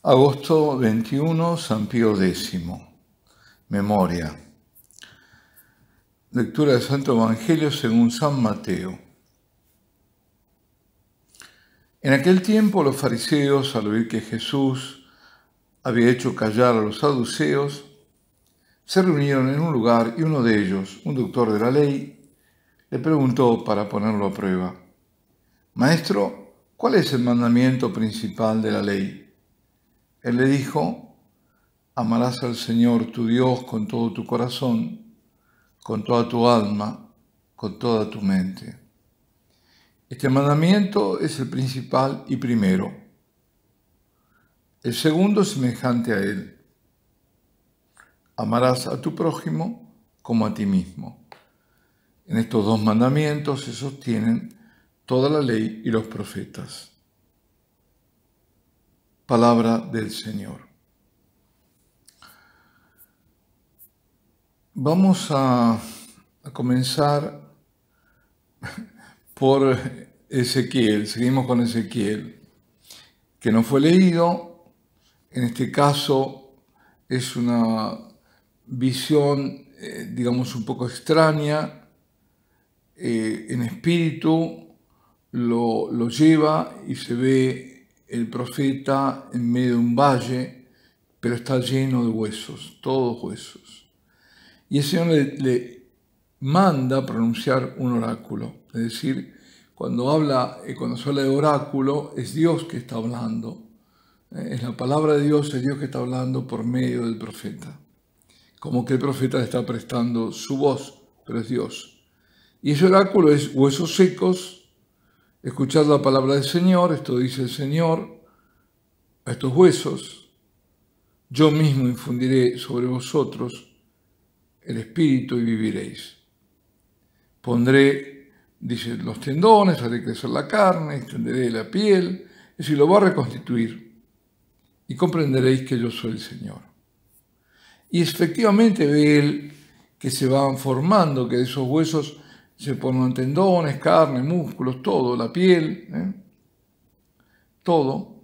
Agosto 21, San Pío X. Memoria. Lectura del Santo Evangelio según San Mateo. En aquel tiempo los fariseos, al oír que Jesús había hecho callar a los saduceos, se reunieron en un lugar y uno de ellos, un doctor de la ley, le preguntó para ponerlo a prueba: Maestro, ¿cuál es el mandamiento principal de la ley? Él le dijo: amarás al Señor tu Dios con todo tu corazón, con toda tu alma, con toda tu mente. Este mandamiento es el principal y primero. El segundo es semejante a él: amarás a tu prójimo como a ti mismo. En estos dos mandamientos se sostienen toda la ley y los profetas. Palabra del Señor. Vamos a comenzar por Ezequiel. Seguimos con Ezequiel, que no fue leído. En este caso es una visión, digamos, un poco extraña. En espíritu lo lleva y se ve el profeta en medio de un valle, pero está lleno de huesos, todos huesos. Y el Señor le manda pronunciar un oráculo. Es decir, cuando se habla de oráculo, es Dios que está hablando. Es la palabra de Dios, es Dios que está hablando por medio del profeta. Como que el profeta le está prestando su voz, pero es Dios. Y ese oráculo es: huesos secos, escuchad la palabra del Señor, esto dice el Señor, a estos huesos yo mismo infundiré sobre vosotros el espíritu y viviréis. Pondré, dice, los tendones, haré crecer la carne, extenderé la piel, es decir, lo va a reconstituir y comprenderéis que yo soy el Señor. Y efectivamente ve él que se van formando, que de esos huesos se forman tendones, carne, músculos, todo, la piel, todo,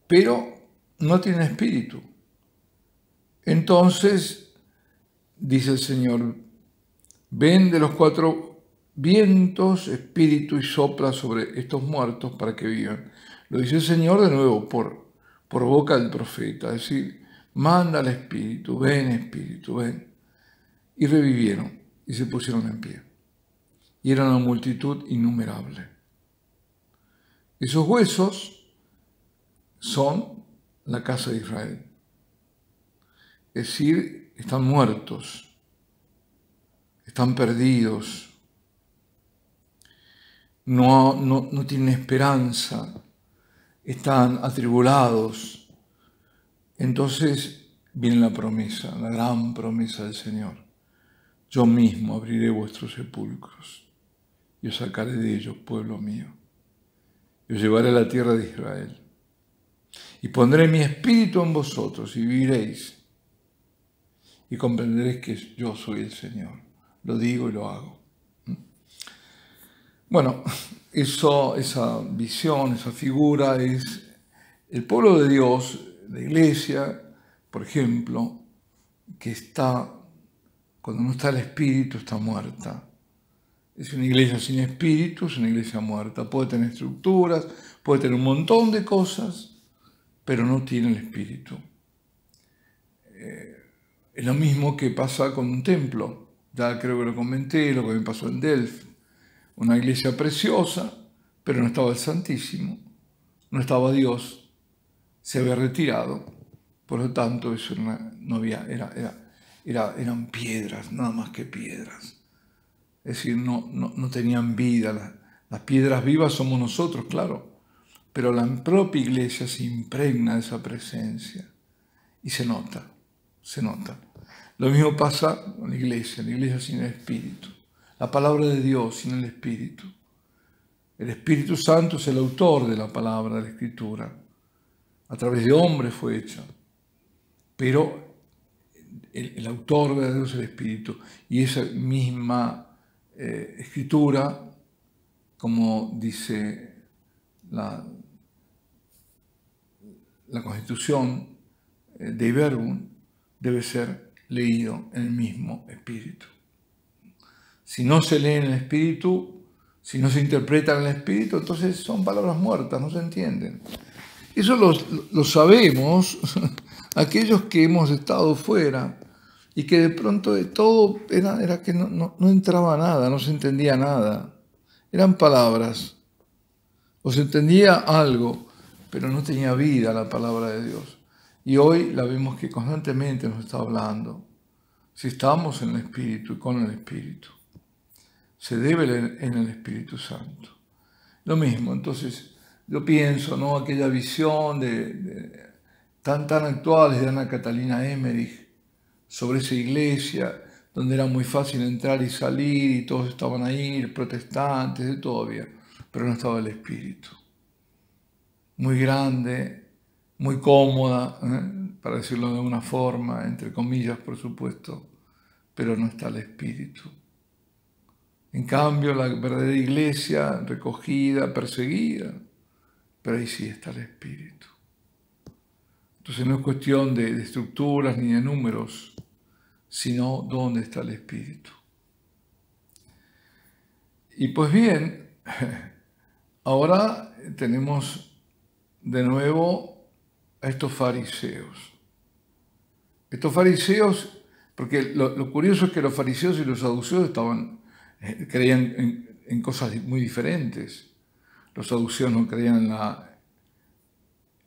pero no tiene espíritu. Entonces, dice el Señor: ven de los cuatro vientos, espíritu, y sopla sobre estos muertos para que vivan. Lo dice el Señor de nuevo por boca del profeta, es decir, manda al espíritu, ven. Y revivieron y se pusieron en pie. Y era una multitud innumerable. Esos huesos son la casa de Israel. Es decir, están muertos, están perdidos, no tienen esperanza, están atribulados. Entonces viene la promesa, la gran promesa del Señor: yo mismo abriré vuestros sepulcros y os sacaré de ellos, pueblo mío, y os llevaré a la tierra de Israel. Y pondré mi espíritu en vosotros y viviréis, y comprenderéis que yo soy el Señor. Lo digo y lo hago. Bueno, esa visión, esa figura es el pueblo de Dios, la iglesia, por ejemplo, que cuando no está el espíritu, está muerta. Es una iglesia sin espíritu, es una iglesia muerta. Puede tener estructuras, puede tener un montón de cosas, pero no tiene el espíritu. Es lo mismo que pasa con un templo. Ya creo que lo comenté, lo que me pasó en Delft. Una iglesia preciosa, pero no estaba el Santísimo, no estaba Dios, se había retirado. Por lo tanto, eso no había, eran piedras, nada más que piedras. Es decir, no tenían vida. Las piedras vivas somos nosotros, claro, pero la propia iglesia se impregna de esa presencia y se nota. Lo mismo pasa con la iglesia sin el Espíritu. La palabra de Dios sin el Espíritu. El Espíritu Santo es el autor de la palabra, de la Escritura. A través de hombres fue hecha. Pero el autor verdadero es el Espíritu. Y esa misma Escritura, como dice la Constitución de Verbum debe ser leído en el mismo espíritu. Si no se lee en el espíritu, si no se interpreta en el espíritu, entonces son palabras muertas, no se entienden. Eso lo sabemos aquellos que hemos estado fuera y que de pronto de todo era que no entraba nada, no se entendía nada. Eran palabras, o se entendía algo, pero no tenía vida la palabra de Dios. Y hoy la vemos que constantemente nos está hablando. Si estamos en el Espíritu y con el Espíritu, se debe leer en el Espíritu Santo. Lo mismo, entonces yo pienso, ¿no? Aquella visión tan actuales de Ana Catalina Emmerich sobre esa iglesia, donde era muy fácil entrar y salir y todos estaban ahí, protestantes, de todo había, pero no estaba el Espíritu. Muy grande, muy cómoda, para decirlo de una forma, entre comillas, por supuesto, pero no está el Espíritu. En cambio, la verdadera iglesia, recogida, perseguida, pero ahí sí está el Espíritu. Entonces no es cuestión de estructuras ni de números, sino dónde está el Espíritu. Y pues bien, ahora tenemos de nuevo a estos fariseos. Estos fariseos, porque lo curioso es que los fariseos y los saduceos creían en cosas muy diferentes. Los saduceos no creían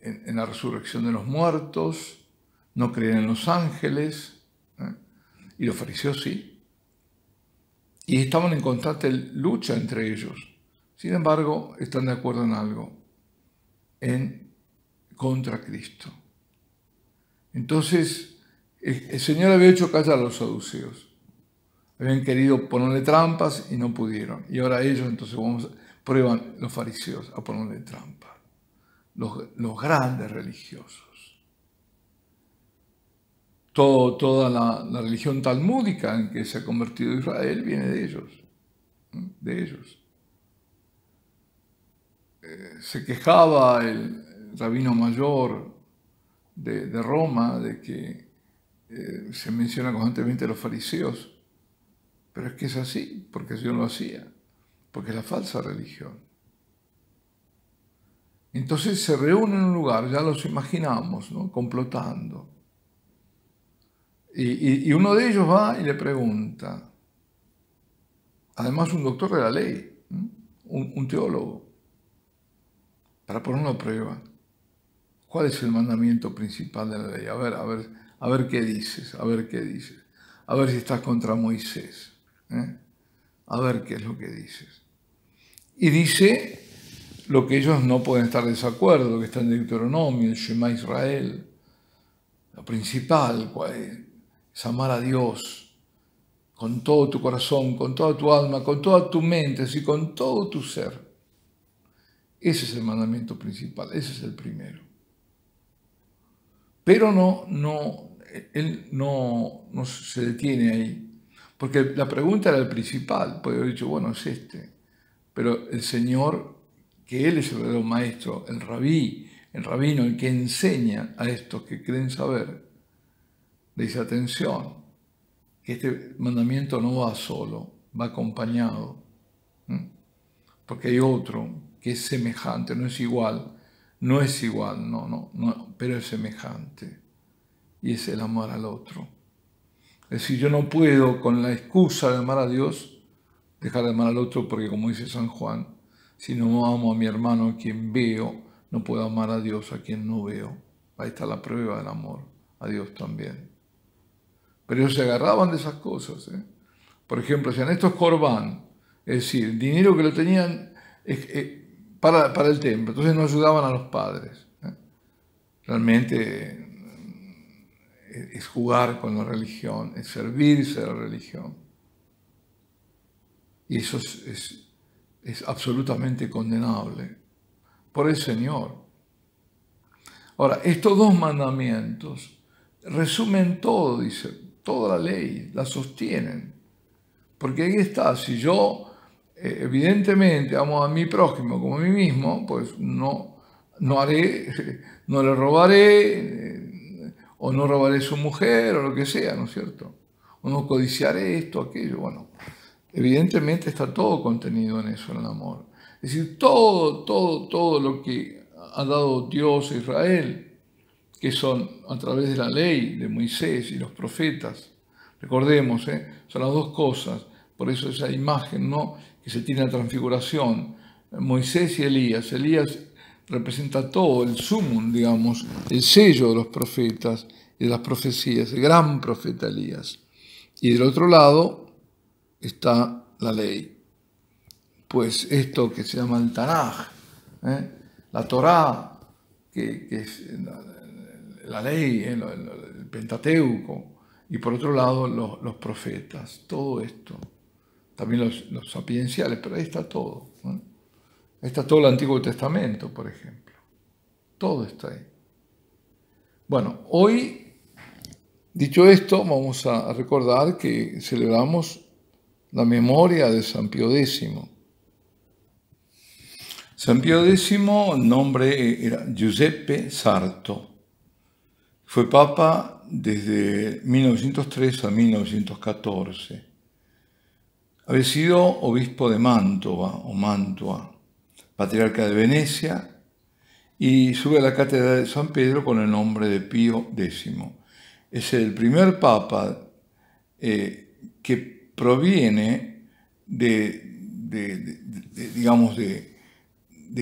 en la resurrección de los muertos, no creían en los ángeles, y los fariseos sí. Y estaban en constante lucha entre ellos. Sin embargo, están de acuerdo en algo, contra Cristo. Entonces, el Señor había hecho callar a los saduceos. Habían querido ponerle trampas y no pudieron. Y ahora ellos, entonces, prueban los fariseos a ponerle trampas. Los grandes religiosos. Toda la religión talmúdica en que se ha convertido Israel viene de ellos. Se quejaba el rabino mayor de Roma de que se menciona constantemente a los fariseos. Pero es que es así, porque Dios lo hacía, porque es la falsa religión. Entonces se reúnen en un lugar, ya los imaginamos, ¿no? Complotando. Y uno de ellos va y le pregunta, además un doctor de la ley, un teólogo, para ponerlo a prueba, ¿cuál es el mandamiento principal de la ley? A ver qué dices, a ver si estás contra Moisés. A ver qué es lo que dices. Y dice lo que ellos no pueden estar de desacuerdo, lo que está en Deuteronomio, el Shema Israel. Lo principal, ¿cuál es amar a Dios con todo tu corazón, con toda tu alma, con toda tu mente, y con todo tu ser. Ese es el mandamiento principal, ese es el primero. Pero él no se detiene ahí. Porque la pregunta era el principal, podría haber dicho, bueno, es este. Pero el Señor, que Él es el verdadero maestro, el rabino, el que enseña a estos que creen saber, le dice, atención, que este mandamiento no va solo, va acompañado. Porque hay otro que es semejante, no es igual, pero es semejante. Y es el amar al otro. Es decir, yo no puedo, con la excusa de amar a Dios, dejar de amar al otro, porque como dice San Juan, si no amo a mi hermano a quien veo, no puedo amar a Dios a quien no veo. Ahí está la prueba del amor, a Dios también. Pero ellos se agarraban de esas cosas. Por ejemplo, decían, esto es corbán, es decir, dinero que lo tenían para el templo, entonces no ayudaban a los padres. Realmente es jugar con la religión, es servirse a la religión. Y eso es absolutamente condenable por el Señor. Ahora, estos dos mandamientos resumen todo, dice, toda la ley, la sostienen. Porque ahí está, si yo evidentemente amo a mi prójimo como a mí mismo, pues no no le robaré, o no robaré su mujer, o lo que sea, ¿no es cierto? O no codiciaré esto, aquello. Bueno, evidentemente está todo contenido en eso, en el amor. Es decir, todo lo que ha dado Dios a Israel, que son a través de la ley de Moisés y los profetas. Recordemos, son las dos cosas. Por eso esa imagen, ¿no?, que se tiene la transfiguración. Moisés y Elías. Elías representa todo, el sumum, digamos, el sello de los profetas y de las profecías, el gran profeta Elías. Y del otro lado está la ley. Pues esto que se llama el Tanaj, la Torá, que es la ley, el Pentateuco, y por otro lado los profetas, todo esto. También los sapienciales, pero ahí está todo. Ahí está todo el Antiguo Testamento, por ejemplo. Todo está ahí. Bueno, hoy, dicho esto, vamos a recordar que celebramos la memoria de San Pío X. San Pío X, el nombre era Giuseppe Sarto. Fue papa desde 1903 a 1914. Había sido obispo de Mantua, patriarca de Venecia, y sube a la cátedra de San Pedro con el nombre de Pío X. Es el primer papa que proviene de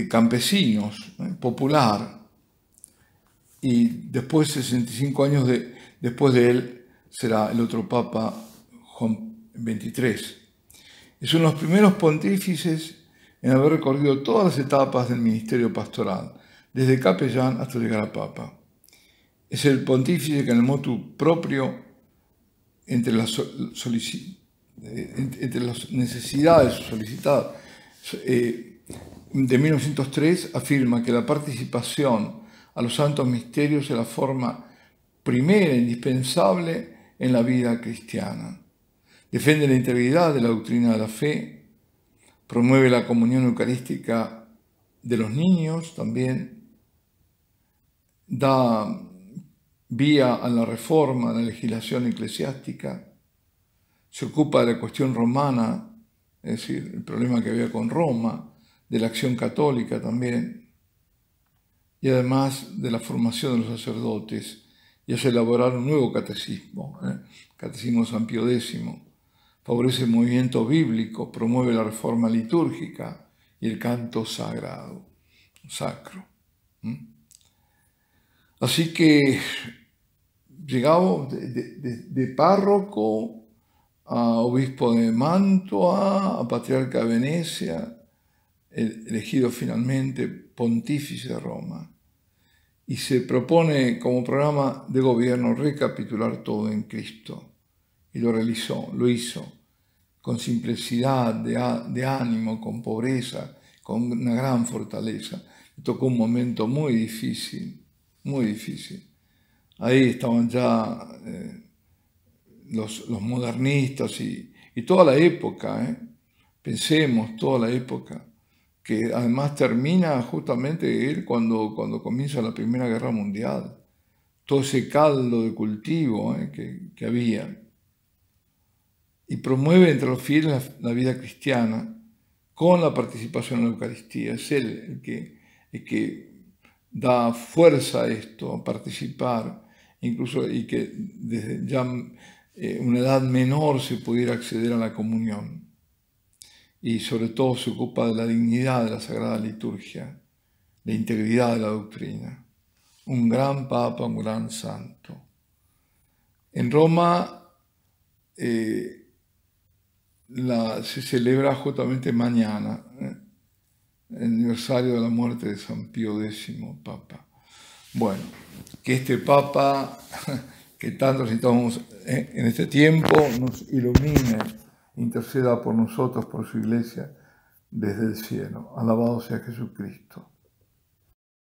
campesinos, popular, y después, 65 años después de él, será el otro papa, Juan XXIII. Es uno de los primeros pontífices en haber recorrido todas las etapas del ministerio pastoral, desde capellán hasta llegar a papa. Es el pontífice que en el motu proprio, entre las necesidades solicitadas de 1903, afirma que la participación a los santos misterios es la forma primera, indispensable en la vida cristiana. Defiende la integridad de la doctrina de la fe, promueve la comunión eucarística de los niños también, da vía a la reforma de la legislación eclesiástica, se ocupa de la cuestión romana, es decir, el problema que había con Roma, de la acción católica también, y además de la formación de los sacerdotes, y hace elaborar un nuevo catecismo, Catecismo de San Pío X. Favorece el movimiento bíblico, promueve la reforma litúrgica y el canto sacro. Así que llegamos de párroco a obispo de Mantua, a patriarca de Venecia, elegido finalmente pontífice de Roma. Y se propone como programa de gobierno recapitular todo en Cristo. Y lo realizó, lo hizo, con simplicidad de ánimo, con pobreza, con una gran fortaleza. Me tocó un momento muy difícil, muy difícil. Ahí estaban ya los modernistas y toda la época, pensemos, toda la época, que además termina justamente él cuando comienza la Primera Guerra Mundial. Todo ese caldo de cultivo que había. Y promueve entre los fieles la vida cristiana con la participación en la Eucaristía. Es él el que da fuerza a esto, a participar, incluso y que desde ya una edad menor se pudiera acceder a la comunión. Y sobre todo se ocupa de la dignidad de la Sagrada Liturgia, la integridad de la doctrina. Un gran papa, un gran santo. En Roma se celebra justamente mañana, el aniversario de la muerte de San Pío X, papa. Bueno, que este papa, que tanto necesitamos en este tiempo, nos ilumine, interceda por nosotros, por su iglesia, desde el cielo. Alabado sea Jesucristo.